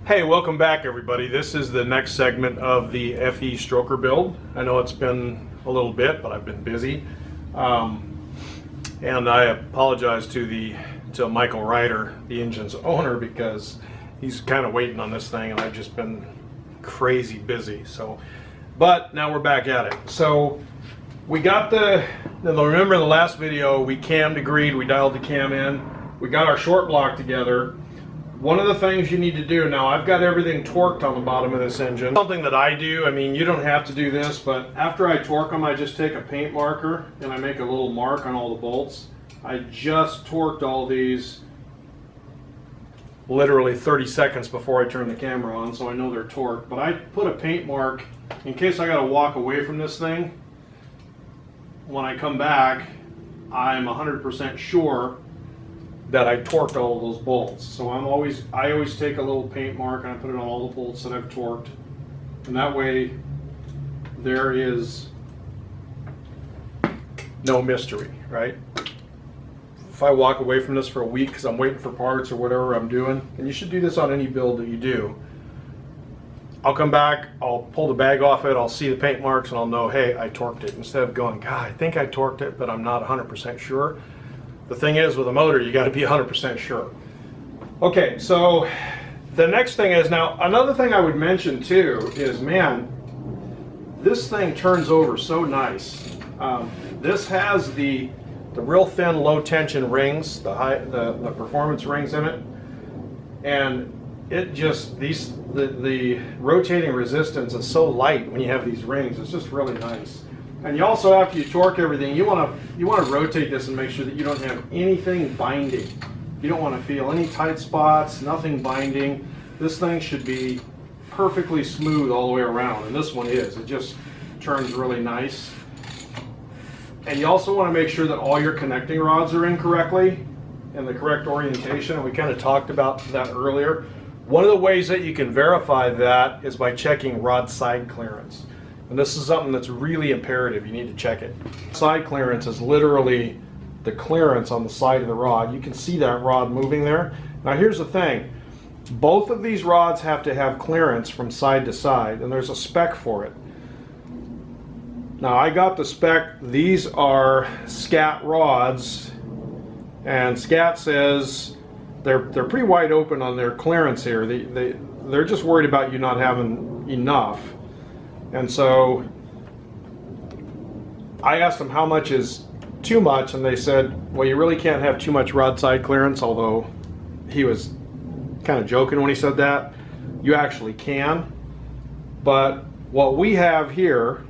Hey, welcome back everybody. This is the next segment of the FE stroker build. I know it's been a little bit, but I've been busy. And I apologize to Michael Ryder, the engine's owner, because he's kind of waiting on this thing and I've just been crazy busy. But now we're back at it. So we got remember in the last video we cammed agreed, we dialed the cam in, we got our short block together. One of the things you need to do, now I've got everything torqued on the bottom of this engine. Something that I do, I mean you don't have to do this, but after I torque them I just take a paint marker and I make a little mark on all the bolts. I just torqued all these literally 30 seconds before I turn the camera on, so I know they're torqued. But I put a paint mark in case I gotta walk away from this thing. When I come back, I'm 100% sure that I torqued all of those bolts. So I always take a little paint mark and I put it on all the bolts that I've torqued. And that way there is no mystery, right? If I walk away from this for a week because I'm waiting for parts or whatever I'm doing, and you should do this on any build that you do, I'll come back, I'll pull the bag off it, I'll see the paint marks, and I'll know, hey, I torqued it. Instead of going, God, I think I torqued it, but I'm not 100% sure. The thing is, with a motor, you got to be 100% sure. Okay, so the next thing is, now another thing I would mention too is, man, this thing turns over so nice. This has the real thin, low tension rings, the performance rings in it, and it just the rotating resistance is so light when you have these rings. It's just really nice. And you also, after you torque everything, you want to rotate this and make sure that you don't have anything binding. You don't want to feel any tight spots, nothing binding. This thing should be perfectly smooth all the way around, and this one is. It just turns really nice. And you also want to make sure that all your connecting rods are in correctly, in the correct orientation, and we kind of talked about that earlier. One of the ways that you can verify that is by checking rod side clearance. And this is something that's really imperative. You need to check it. Side clearance is literally the clearance on the side of the rod. You can see that rod moving there. Now here's the thing. Both of these rods have to have clearance from side to side, and there's a spec for it. Now I got the spec. These are SCAT rods, and SCAT says they're pretty wide open on their clearance here. They're just worried about you not having enough. And so I asked them how much is too much, and they said, well, you really can't have too much rod side clearance, although he was kind of joking when he said that. You actually can. But what we have here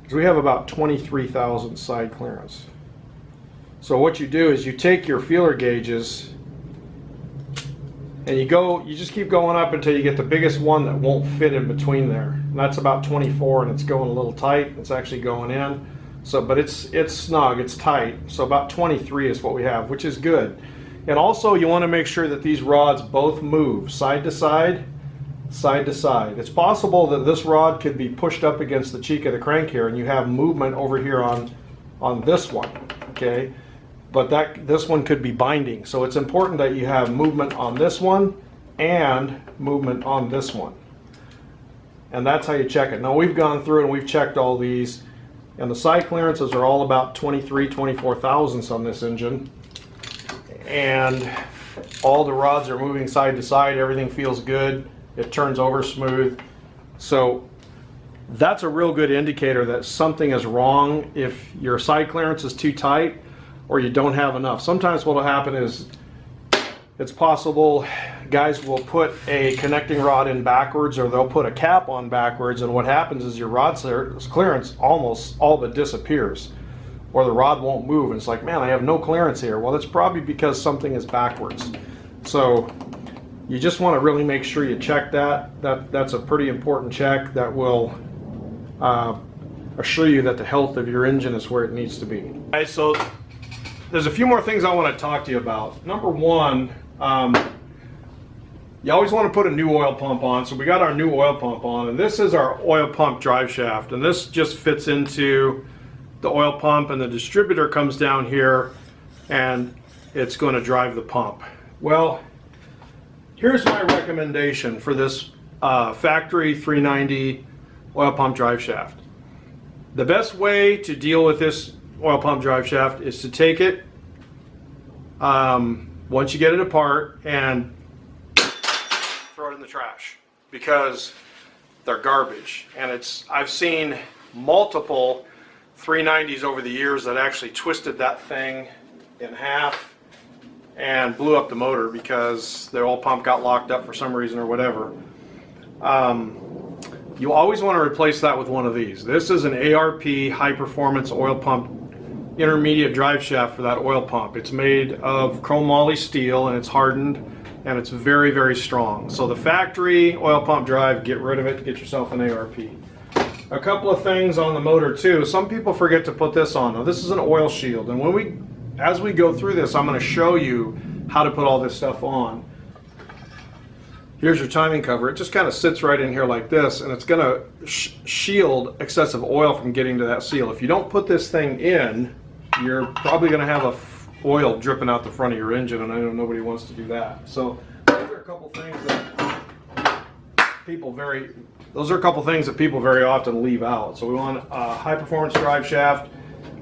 is we have about 23,000 side clearance. So what you do is you take your feeler gauges and you just keep going up until you get the biggest one that won't fit in between there. And that's about 24, and it's going a little tight. It's actually going in. So, but it's snug, it's tight. So about 23 is what we have, which is good. And also you want to make sure that these rods both move side to side, side to side. It's possible that this rod could be pushed up against the cheek of the crank here, and you have movement over here on this one, okay? But this one could be binding. So it's important that you have movement on this one and movement on this one. And that's how you check it. Now we've gone through and we've checked all these, and the side clearances are all about 24 thousandths on this engine. And all the rods are moving side to side. Everything feels good. It turns over smooth. So that's a real good indicator that something is wrong if your side clearance is too tight or you don't have enough. Sometimes what will happen is, it's possible guys will put a connecting rod in backwards, or they'll put a cap on backwards, and what happens is your rod clearance almost all but disappears, or the rod won't move, and it's like, man, I have no clearance here. Well, it's probably because something is backwards. So you just want to really make sure you check that. That's a pretty important check that will assure you that the health of your engine is where it needs to be. Okay, so there's a few more things I want to talk to you about. Number one, you always want to put a new oil pump on. So we got our new oil pump on, and this is our oil pump drive shaft, and this just fits into the oil pump, and the distributor comes down here and it's going to drive the pump. Well, Here's my recommendation for this factory 390 oil pump drive shaft. The best way to deal with this oil pump drive shaft is to take it once you get it apart and throw it in the trash, because they're garbage. And I've seen multiple 390s over the years that actually twisted that thing in half and blew up the motor because the oil pump got locked up for some reason or whatever. You always want to replace that with one of these. This is an ARP high performance oil pump intermediate drive shaft for that oil pump. It's made of chromoly steel and it's hardened and it's very, very strong. So the factory oil pump drive, get rid of it, get yourself an ARP. A couple of things on the motor too. Some people forget to put this on. Now this is an oil shield, and as we go through this, I'm going to show you how to put all this stuff on. Here's your timing cover. It just kind of sits right in here like this, and it's going to shield excessive oil from getting to that seal. If you don't put this thing in, you're probably going to have oil dripping out the front of your engine, and I know nobody wants to do that. So those are a couple things that people very often leave out. So we want a high performance drive shaft.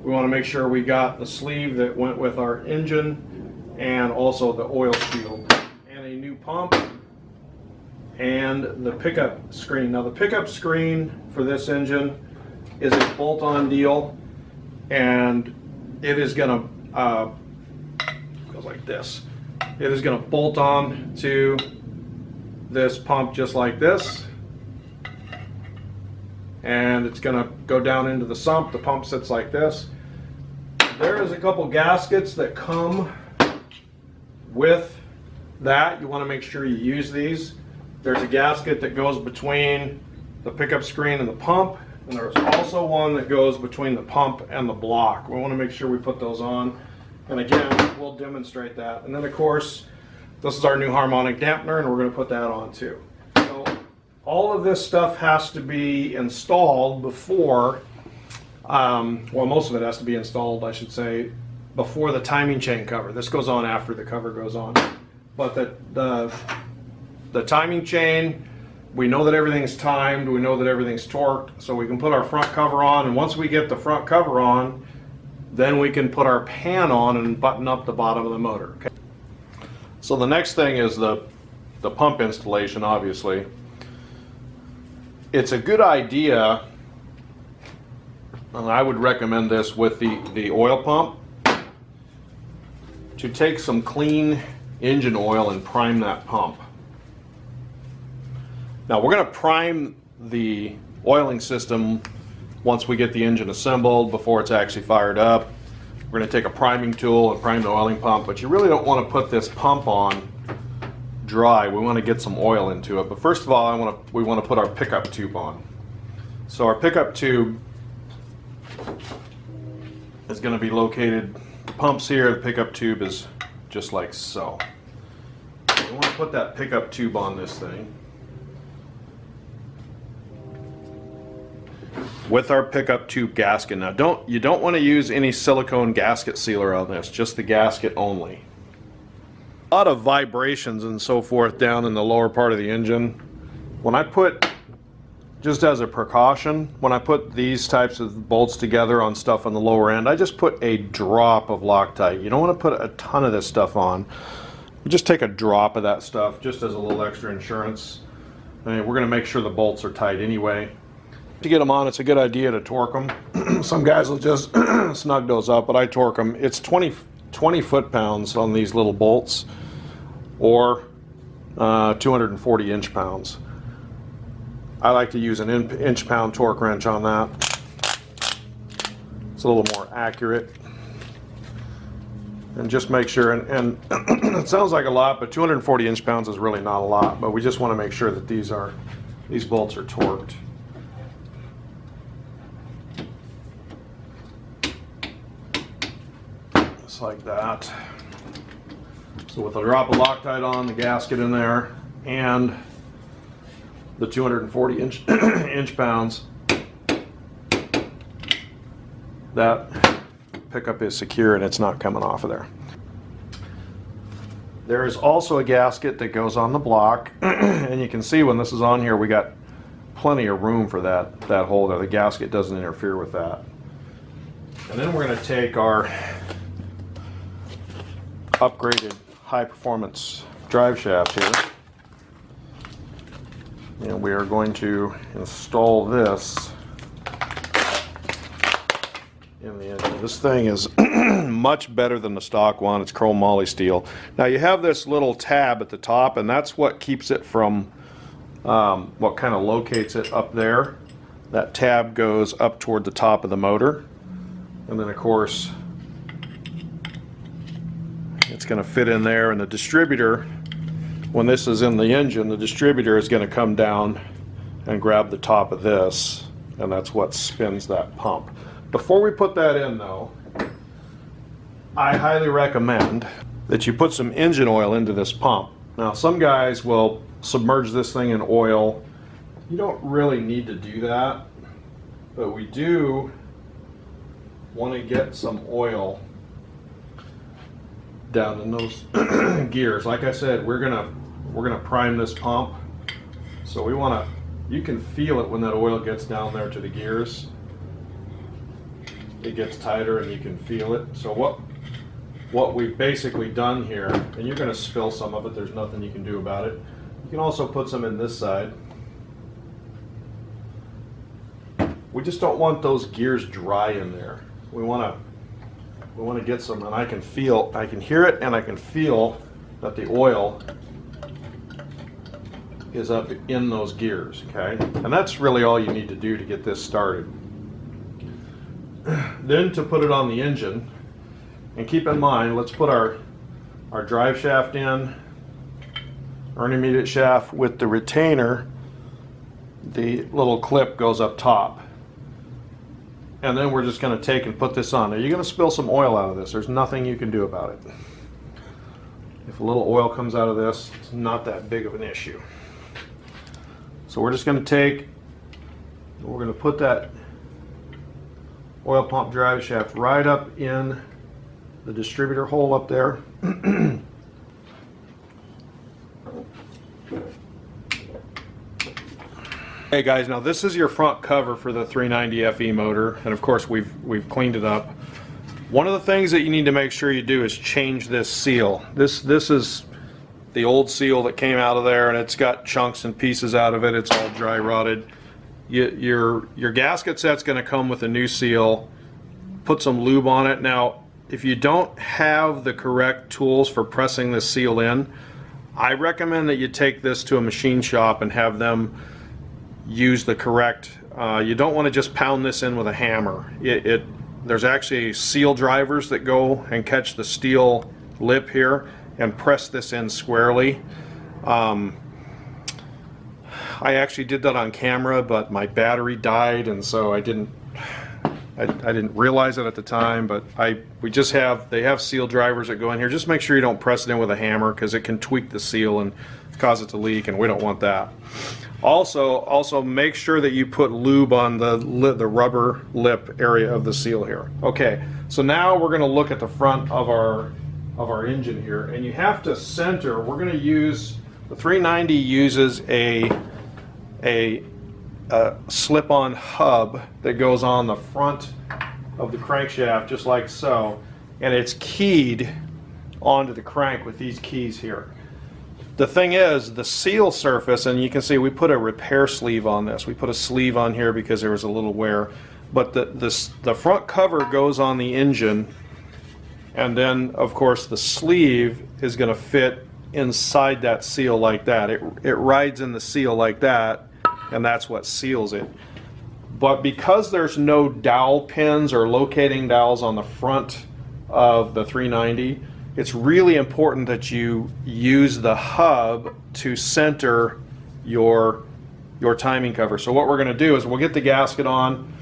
We want to make sure we got the sleeve that went with our engine and also the oil shield and a new pump and the pickup screen. Now the pickup screen for this engine is a bolt-on deal, and it is going to goes like this. It is going to bolt on to this pump just like this, and it's going to go down into the sump. The pump sits like this. There is a couple gaskets that come with that. You want to make sure you use these. There's a gasket that goes between the pickup screen and the pump, and there's also one that goes between the pump and the block. We want to make sure we put those on, and again, we'll demonstrate that. And then of course, this is our new harmonic dampener, and we're going to put that on too. So all of this stuff has to be installed before, well, most of it has to be installed, I should say, before the timing chain cover. This goes on after the cover goes on. But the timing chain, we know that everything's timed, we know that everything's torqued, so we can put our front cover on, and once we get the front cover on, then we can put our pan on and button up the bottom of the motor. Okay? So the next thing is the pump installation, obviously. It's a good idea, and I would recommend this with the oil pump, to take some clean engine oil and prime that pump. Now we're going to prime the oiling system once we get the engine assembled, before it's actually fired up. We're going to take a priming tool and prime the oiling pump, but you really don't want to put this pump on dry. We want to get some oil into it. But first of all, we want to put our pickup tube on. So our pickup tube is going to be located, the pump's here, the pickup tube is just like so. We want to put that pickup tube on this thing with our pickup tube gasket. Now you don't want to use any silicone gasket sealer on this, just the gasket only. A lot of vibrations and so forth down in the lower part of the engine. When I put, just as a precaution, when I put these types of bolts together on stuff on the lower end, I just put a drop of Loctite. You don't want to put a ton of this stuff on. You just take a drop of that stuff just as a little extra insurance. I mean, we're going to make sure the bolts are tight anyway. To get them on, it's a good idea to torque them. Some guys will just snug those up, but I torque them. It's 20 foot-pounds on these little bolts, or 240 inch-pounds. I like to use an inch-pound torque wrench on that. It's a little more accurate. And just make sure, and it sounds like a lot, but 240 inch-pounds is really not a lot, but we just want to make sure that these bolts are torqued. Just like that. So with a drop of Loctite on, the gasket in there, and the 240 inch-pounds, that pickup is secure and it's not coming off of there. There is also a gasket that goes on the block, and you can see when this is on here, we got plenty of room for that hole there. The gasket doesn't interfere with that. And then we're going to take our upgraded high performance drive shaft here, and we are going to install this in the engine. This thing is much better than the stock one. It's chrome moly steel. Now you have this little tab at the top, and that's what keeps it from, what kind of locates it up there. That tab goes up toward the top of the motor, and then of course it's going to fit in there, and the distributor, when this is in the engine, the distributor is going to come down and grab the top of this, and that's what spins that pump. Before we put that in though, I highly recommend that you put some engine oil into this pump. Now some guys will submerge this thing in oil. You don't really need to do that, but we do want to get some oil down in those gears. Like I said, we're gonna prime this pump, so we want to, you can feel it when that oil gets down there to the gears. It gets tighter and you can feel it. So what we've basically done here, and you're going to spill some of it, there's nothing you can do about it. You can also put some in this side. We just don't want those gears dry in there. We want to get some, and I can hear it, and I can feel that the oil is up in those gears, okay? And that's really all you need to do to get this started. Then to put it on the engine, and keep in mind, let's put our drive shaft in, our intermediate shaft with the retainer. The little clip goes up top, and then we're just going to take and put this on. Now you're going to spill some oil out of this. There's nothing you can do about it. If a little oil comes out of this, it's not that big of an issue. So we're just going to take, we're going to put that oil pump drive shaft right up in the distributor hole up there. Hey guys, now this is your front cover for the 390 FE motor, and of course we've cleaned it up. One of the things that you need to make sure you do is change this seal. This is the old seal that came out of there, and it's got chunks and pieces out of it. It's all dry rotted. Your gasket set's going to come with a new seal. Put some lube on it. Now, if you don't have the correct tools for pressing this seal in, I recommend that you take this to a machine shop and have them use the correct. You don't want to just pound this in with a hammer. There's actually seal drivers that go and catch the steel lip here and press this in squarely. I actually did that on camera, but my battery died, and so I didn't realize it at the time. But they have seal drivers that go in here. Just make sure you don't press it in with a hammer, because it can tweak the seal and cause it to leak, and we don't want that. Also make sure that you put lube on the rubber lip area of the seal here. Okay, so now we're going to look at the front of our engine here, and you have to center. We're going to use, the 390 uses a slip-on hub that goes on the front of the crankshaft, just like so, and it's keyed onto the crank with these keys here. The thing is, the seal surface, and you can see we put a repair sleeve on this. We put a sleeve on here because there was a little wear, but the front cover goes on the engine, and then of course the sleeve is going to fit inside that seal like that. It rides in the seal like that, and that's what seals it. But because there's no dowel pins or locating dowels on the front of the 390, it's really important that you use the hub to center your timing cover. So what we're going to do is we'll get the gasket on,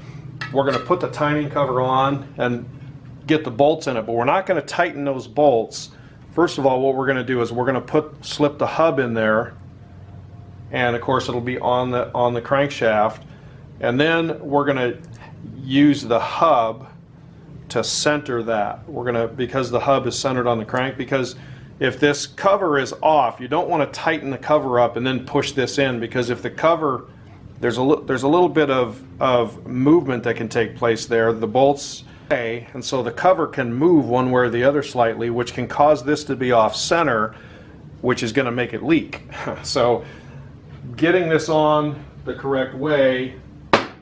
we're going to put the timing cover on and get the bolts in it, but we're not going to tighten those bolts. First of all, what we're going to do is we're going to slip the hub in there, and of course it'll be on the crankshaft, and then we're going to use the hub to center that. We're going to, because the hub is centered on the crank, because if this cover is off, you don't want to tighten the cover up and then push this in, because if the cover, there's a little bit of movement that can take place there. The bolts, and so the cover can move one way or the other slightly, which can cause this to be off center, which is going to make it leak. So getting this on the correct way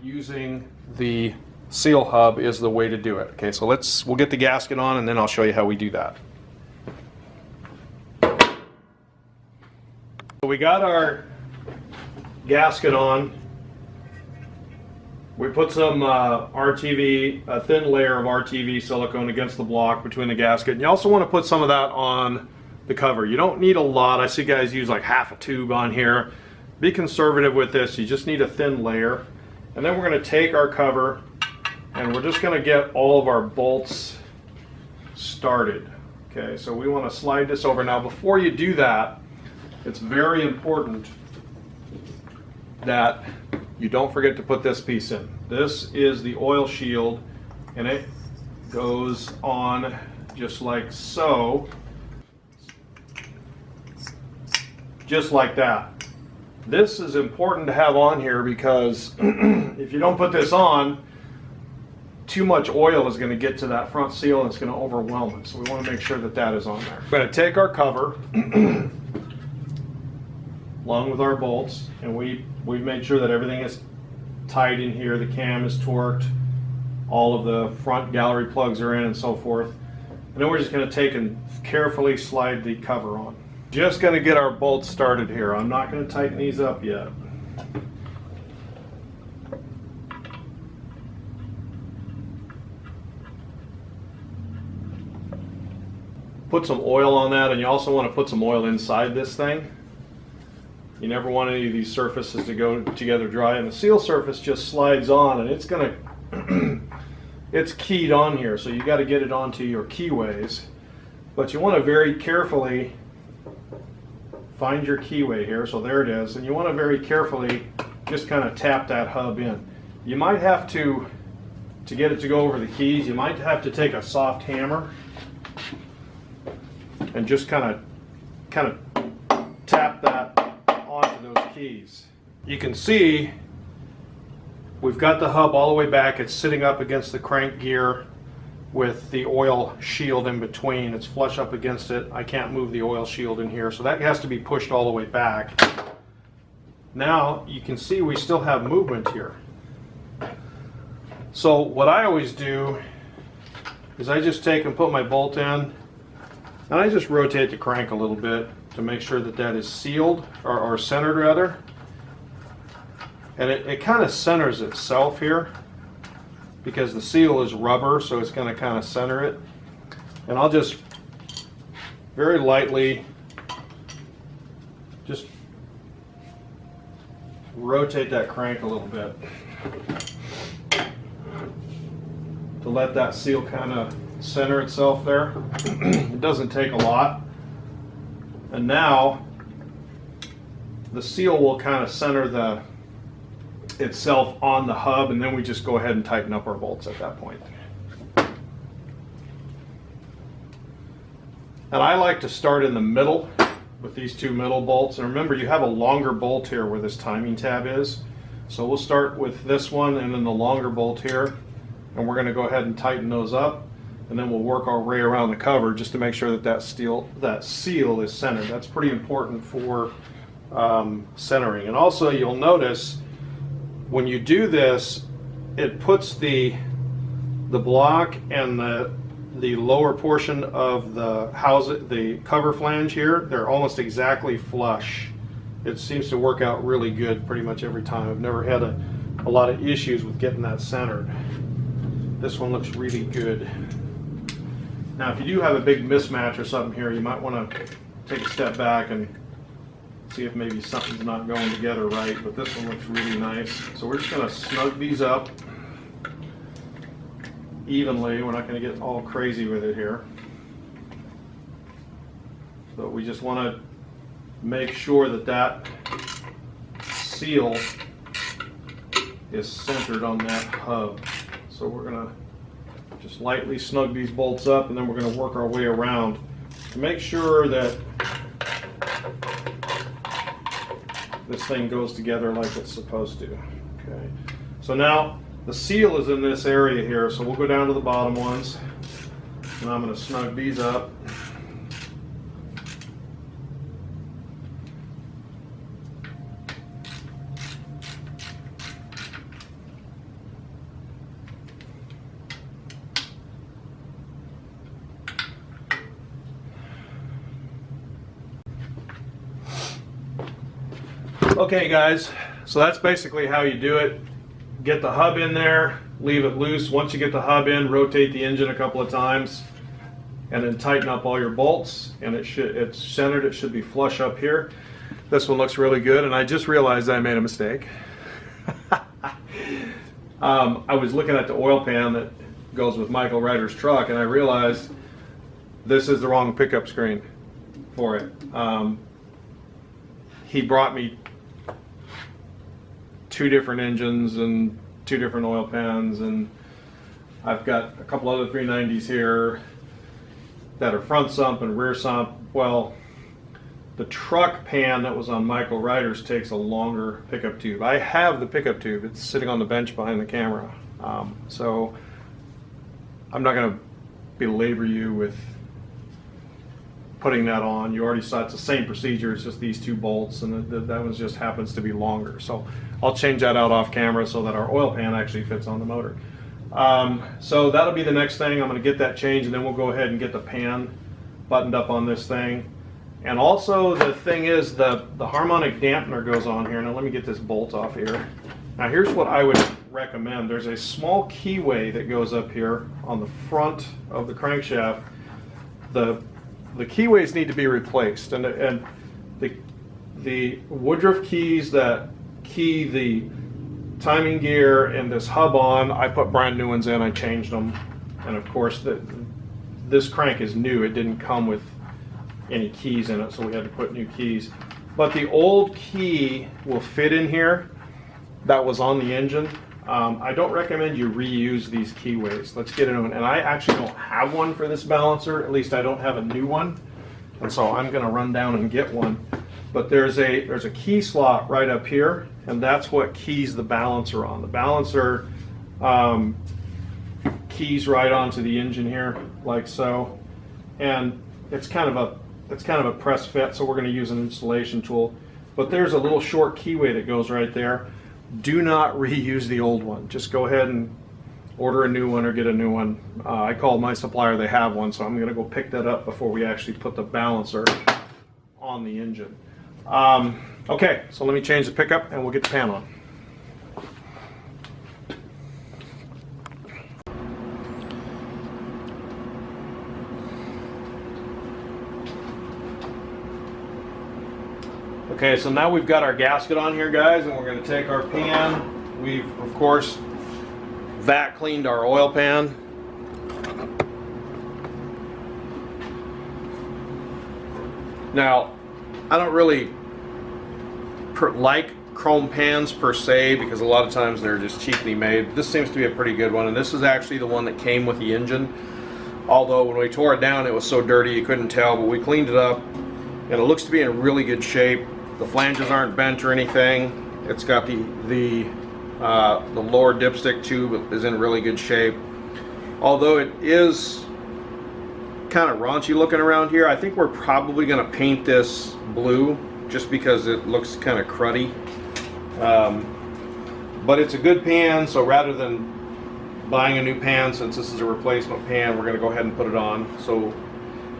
using the seal hub is the way to do it. Okay, so we'll get the gasket on and then I'll show you how we do that. So we got our gasket on. We put some RTV, a thin layer of RTV silicone against the block between the gasket. And you also want to put some of that on the cover. You don't need a lot. I see guys use like half a tube on here. Be conservative with this. You just need a thin layer. And then we're going to take our cover and we're just going to get all of our bolts started. Okay, so we want to slide this over. Now before you do that, it's very important that you don't forget to put this piece in. This is the oil shield, and it goes on just like so. Just like that. This is important to have on here because if you don't put this on, too much oil is going to get to that front seal and it's going to overwhelm it. So we want to make sure that that is on there. We're going to take our cover along with our bolts, and we've made sure that everything is tight in here. The cam is torqued, all of the front gallery plugs are in and so forth. And then we're just going to take and carefully slide the cover on. Just going to get our bolts started here. I'm not going to tighten these up yet. Put some oil on that, and you also want to put some oil inside this thing. You never want any of these surfaces to go together dry, and the seal surface just slides on, and it's gonna it's keyed on here, so you got to get it onto your keyways. But you want to very carefully find your keyway here. So there it is, and you want to very carefully just kind of tap that hub in. You might have to get it to go over the keys, you might have to take a soft hammer and just kind of tap that onto those keys. You can see we've got the hub all the way back. It's sitting up against the crank gear with the oil shield in between. It's flush up against it. I can't move the oil shield in here, so that has to be pushed all the way back. Now you can see we still have movement here. So what I always do is I just take and put my bolt in, and I just rotate the crank a little bit to make sure that that is sealed, or centered rather. And it kind of centers itself here because the seal is rubber, so it's going to kind of center it. And I'll just very lightly just rotate that crank a little bit to let that seal kind of center itself there. It doesn't take a lot. And now the seal will kind of center itself on the hub, and then we just go ahead and tighten up our bolts at that point. And I like to start in the middle with these two middle bolts. And remember, you have a longer bolt here where this timing tab is. So we'll start with this one and then the longer bolt here. And we're going to go ahead and tighten those up. And then we'll work our way around the cover just to make sure that that seal is centered. That's pretty important for centering. And also you'll notice when you do this, it puts the block and the lower portion of the cover flange here, they're almost exactly flush. It seems to work out really good pretty much every time. I've never had a lot of issues with getting that centered. This one looks really good. Now, if you do have a big mismatch or something here, you might want to take a step back and see if maybe something's not going together right, but this one looks really nice. So we're just going to snug these up evenly. We're not going to get all crazy with it here. But we just want to make sure that that seal is centered on that hub. So we're going to just lightly snug these bolts up, and then we're going to work our way around to make sure that this thing goes together like it's supposed to. Okay. So now the seal is in this area here, so we'll go down to the bottom ones, and I'm going to snug these up. Okay guys, so that's basically how you do it. Get the hub in there, leave it loose. Once you get the hub in, rotate the engine a couple of times, and then tighten up all your bolts, and it's centered. It should be flush up here. This one looks really good, and I just realized I made a mistake. I was looking at the oil pan that goes with Michael Ryder's truck, and I realized this is the wrong pickup screen for it. He brought me 2 different engines and 2 different oil pans, and I've got a couple other 390s here that are front sump and rear sump. Well, the truck pan that was on Michael Ryder's takes a longer pickup tube. I have the pickup tube. It's sitting on the bench behind the camera. So I'm not going to belabor you with putting that on. You already saw it's the same procedure. It's just these 2 bolts, and that one just happens to be longer. So I'll change that out off camera so that our oil pan actually fits on the motor. So that'll be the next thing. I'm going to get that changed, and then we'll go ahead and get the pan buttoned up on this thing. And also the thing is the harmonic dampener goes on here. Now let me get this bolt off here. Now here's what I would recommend. There's a small keyway that goes up here on the front of the crankshaft. The keyways need to be replaced, and the Woodruff keys that key the timing gear and this hub on, I put brand new ones in. I changed them, and of course this crank is new. It didn't come with any keys in it, so we had to put new keys. But the old key will fit in here that was on the engine. I don't recommend you reuse these keyways. Let's get into it. And I actually don't have one for this balancer. At least I don't have a new one. And so I'm going to run down and get one. But there's a key slot right up here, and that's what keys the balancer on. The balancer keys right onto the engine here, like so. And it's kind of a press fit, so we're going to use an installation tool. But there's a little short keyway that goes right there. Do not reuse the old one. Just go ahead and order a new one or get a new one. I called my supplier, they have one, so I'm going to go pick that up before we actually put the balancer on the engine. Okay, so let me change the pickup and we'll get the pan on. Okay, so now we've got our gasket on here, guys, and we're going to take our pan. We've, of course, vac cleaned our oil pan. Now, I don't really like chrome pans per se, because a lot of times they're just cheaply made. This seems to be a pretty good one, and this is actually the one that came with the engine. Although when we tore it down, it was so dirty you couldn't tell, but we cleaned it up, and it looks to be in really good shape. The flanges aren't bent or anything. It's got the lower dipstick tube is in really good shape. Although it is kind of raunchy looking around here, I think we're probably going to paint this blue just because it looks kind of cruddy. But it's a good pan, so rather than buying a new pan, since this is a replacement pan, we're going to go ahead and put it on. So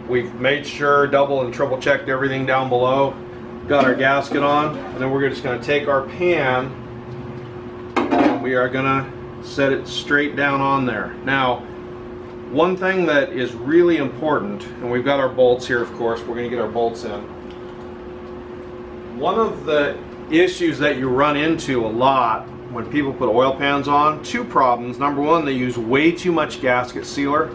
we've made sure, double and triple checked everything down below. Got our gasket on, and then we're just going to take our pan and we are going to set it straight down on there. Now, one thing that is really important, and we've got our bolts here, of course, we're going to get our bolts in. One of the issues that you run into a lot when people put oil pans on, 2 problems. Number one, they use way too much gasket sealer,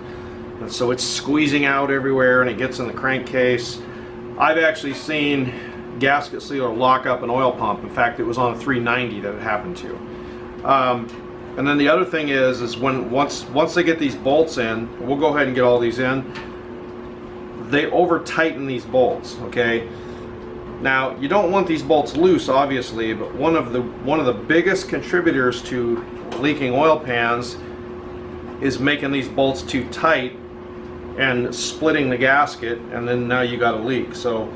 and so it's squeezing out everywhere and it gets in the crankcase. I've actually seen gasket sealer lock up an oil pump. In fact, it was on a 390 that it happened to. And then the other thing is once they get these bolts in, we'll go ahead and get all these in, they over tighten these bolts, okay? Now, you don't want these bolts loose, obviously, but one of the biggest contributors to leaking oil pans is making these bolts too tight and splitting the gasket, and then now you got a leak. So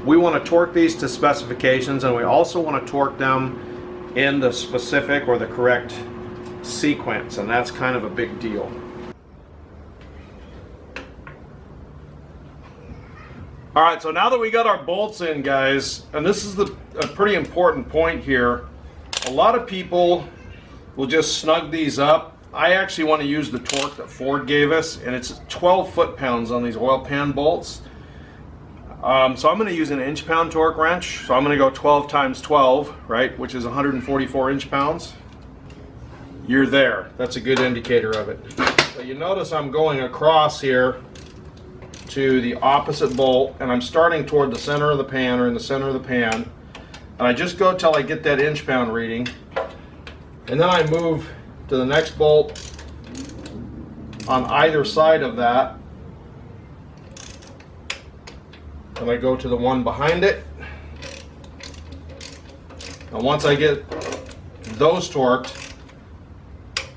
we want to torque these to specifications, and we also want to torque them in the specific or the correct sequence, and that's kind of a big deal. All right, so now that we got our bolts in, guys, and this is a pretty important point here, a lot of people will just snug these up. I actually want to use the torque that Ford gave us, and it's 12 foot-pounds on these oil pan bolts. So I'm going to use an inch-pound torque wrench. So I'm going to go 12 times 12, right, which is 144 inch-pounds. You're there. That's a good indicator of it. So you notice I'm going across here to the opposite bolt, and I'm starting toward the center of the pan, or in the center of the pan, and I just go till I get that inch-pound reading, and then I move to the next bolt on either side of that, and I go to the one behind it, and once I get those torqued,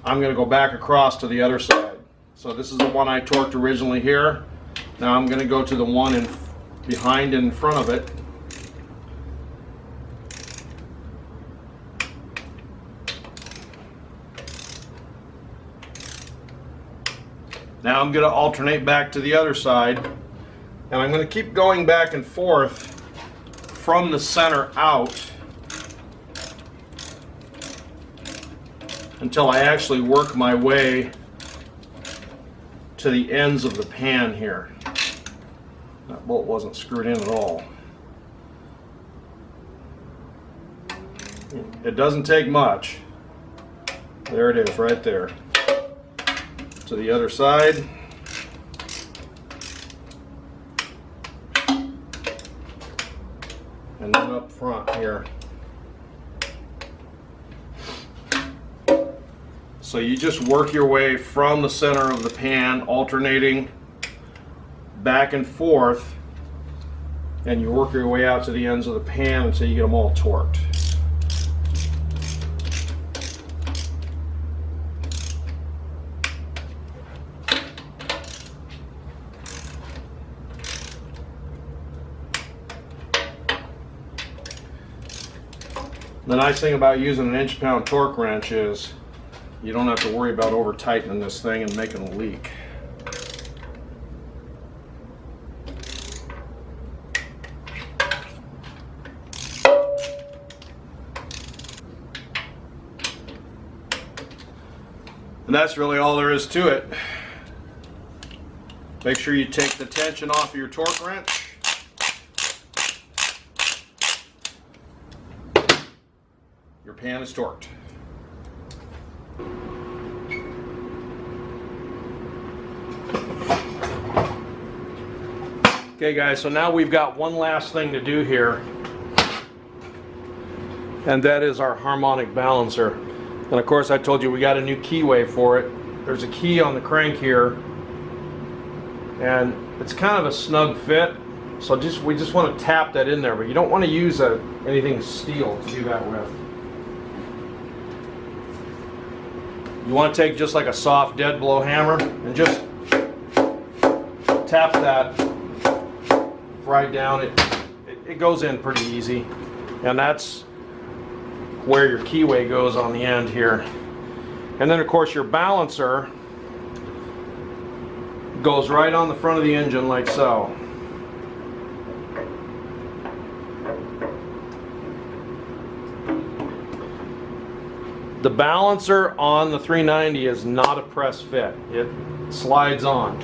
I'm going to go back across to the other side. So this is the one I torqued originally here. Now I'm going to go to the one behind and in front of it. Now I'm going to alternate back to the other side, and I'm going to keep going back and forth from the center out until I actually work my way to the ends of the pan here. That bolt wasn't screwed in at all. It doesn't take much. There it is, right there. To the other side. And then up front here. So you just work your way from the center of the pan, alternating back and forth, and you work your way out to the ends of the pan until you get them all torqued. The nice thing about using an inch-pound torque wrench is you don't have to worry about over tightening this thing and making a leak. And that's really all there is to it. Make sure you take the tension off of your torque wrench. Your pan is torqued. Okay guys, so now we've got one last thing to do here, and that is our harmonic balancer. And of course I told you we got a new keyway for it. There's a key on the crank here, and it's kind of a snug fit, so we just want to tap that in there, but you don't want to use anything steel to do that with. You want to take just like a soft dead blow hammer and just tap that right down. It goes in pretty easy, and that's where your keyway goes on the end here. And then of course your balancer goes right on the front of the engine like so. The balancer on the 390 is not a press fit. It slides on,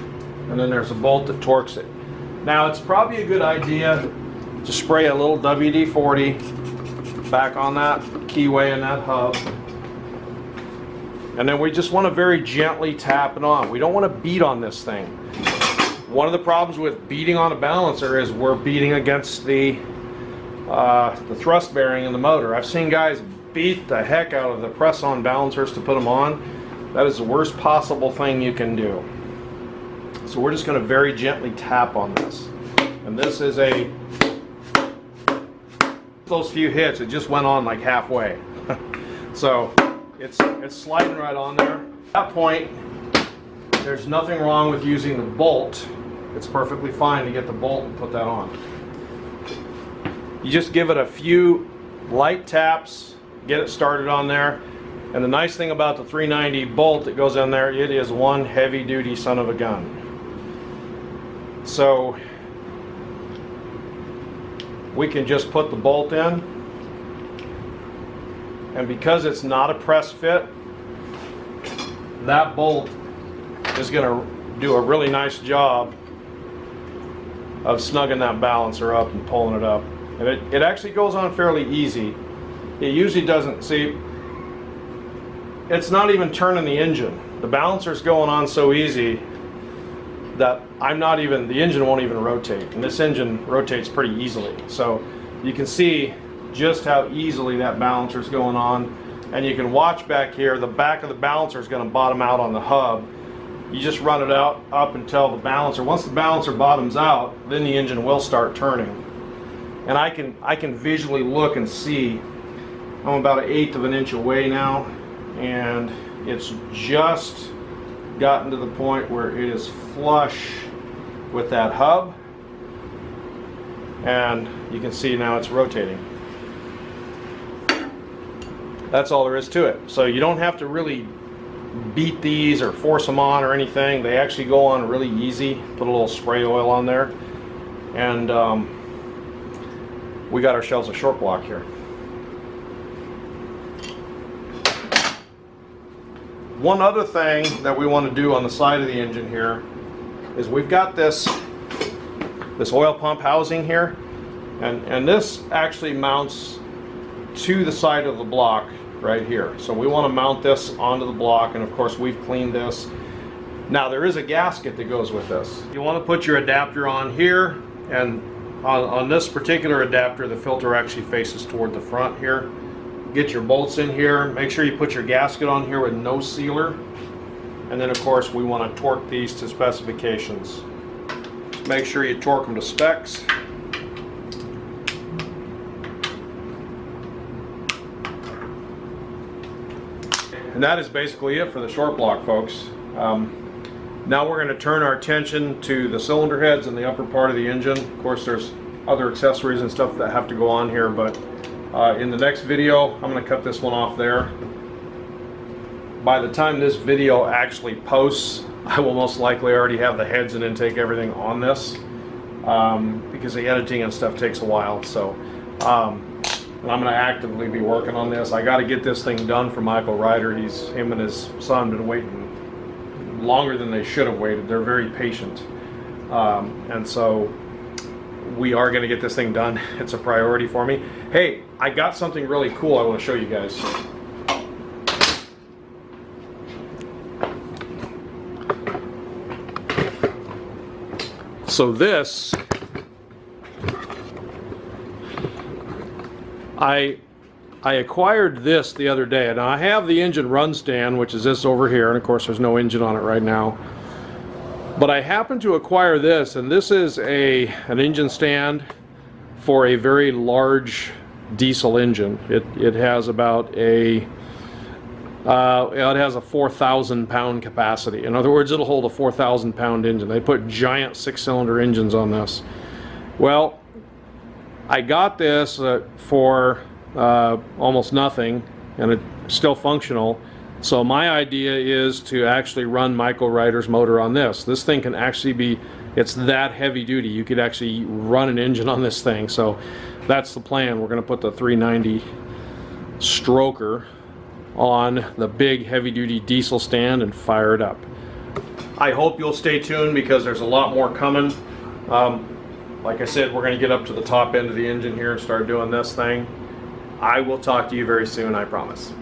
and then there's a bolt that torques it. Now it's probably a good idea to spray a little WD-40 back on that keyway and that hub, and then we just want to very gently tap it on. We don't want to beat on this thing. One of the problems with beating on a balancer is we're beating against the thrust bearing in the motor. I've seen guys beat the heck out of the press-on balancers to put them on. That is the worst possible thing you can do. So we're just going to very gently tap on this. And this is those few hits, it just went on like halfway. So it's sliding right on there. At that point, there's nothing wrong with using the bolt. It's perfectly fine to get the bolt and put that on. You just give it a few light taps, get it started on there. And the nice thing about the 390 bolt that goes in there, it is one heavy duty son of a gun. So we can just put the bolt in, and because it's not a press fit, that bolt is going to do a really nice job of snugging that balancer up and pulling it up. And it actually goes on fairly easy. It usually doesn't, see, it's not even turning the engine. The balancer's going on so easy that the engine won't even rotate. And this engine rotates pretty easily. So you can see just how easily that balancer's going on. And you can watch back here, the back of the balancer is going to bottom out on the hub. You just run it out up until the balancer, once the balancer bottoms out, then the engine will start turning. And I can visually look and see, I'm about 1/8 of an inch away now, and it's just gotten to the point where it is flush with that hub, and you can see now it's rotating. That's all there is to it. So you don't have to really beat these or force them on or anything. They actually go on really easy. Put a little spray oil on there, and we got ourselves a short block here. One other thing that we want to do on the side of the engine here is we've got this oil pump housing here, and this actually mounts to the side of the block right here. So we want to mount this onto the block, and of course we've cleaned this. Now there is a gasket that goes with this. You want to put your adapter on here, and on this particular adapter the filter actually faces toward the front here. Get your bolts in here, make sure you put your gasket on here with no sealer, and then of course we want to torque these to specifications. Make sure you torque them to specs. And that is basically it for the short block, folks. Now we're going to turn our attention to the cylinder heads and the upper part of the engine. Of course there's other accessories and stuff that have to go on here, but in the next video I'm going to cut this one off there. By the time this video actually posts, I will most likely already have the heads and intake everything on this, because the editing and stuff takes a while. So and I'm going to actively be working on this. I got to get this thing done for Michael Ryder. Him and his son been waiting longer than they should have waited. They're very patient, and so we are going to get this thing done. It's a priority for me. Hey, I got something really cool I want to show you guys. So this, I acquired this the other day. Now I have the engine run stand, which is this over here, and of course there's no engine on it right now. But I happened to acquire this, and this is an engine stand for a very large diesel engine. It has about it has a 4,000 pound capacity. In other words, it'll hold a 4,000 pound engine. They put giant 6-cylinder engines on this. Well, I got this for almost nothing, and it's still functional. So my idea is to actually run Michael Ryder's motor on this. This thing can actually be, it's that heavy duty. You could actually run an engine on this thing. So that's the plan. We're going to put the 390 stroker on the big heavy duty diesel stand and fire it up. I hope you'll stay tuned because there's a lot more coming. Like I said, we're going to get up to the top end of the engine here and start doing this thing. I will talk to you very soon, I promise.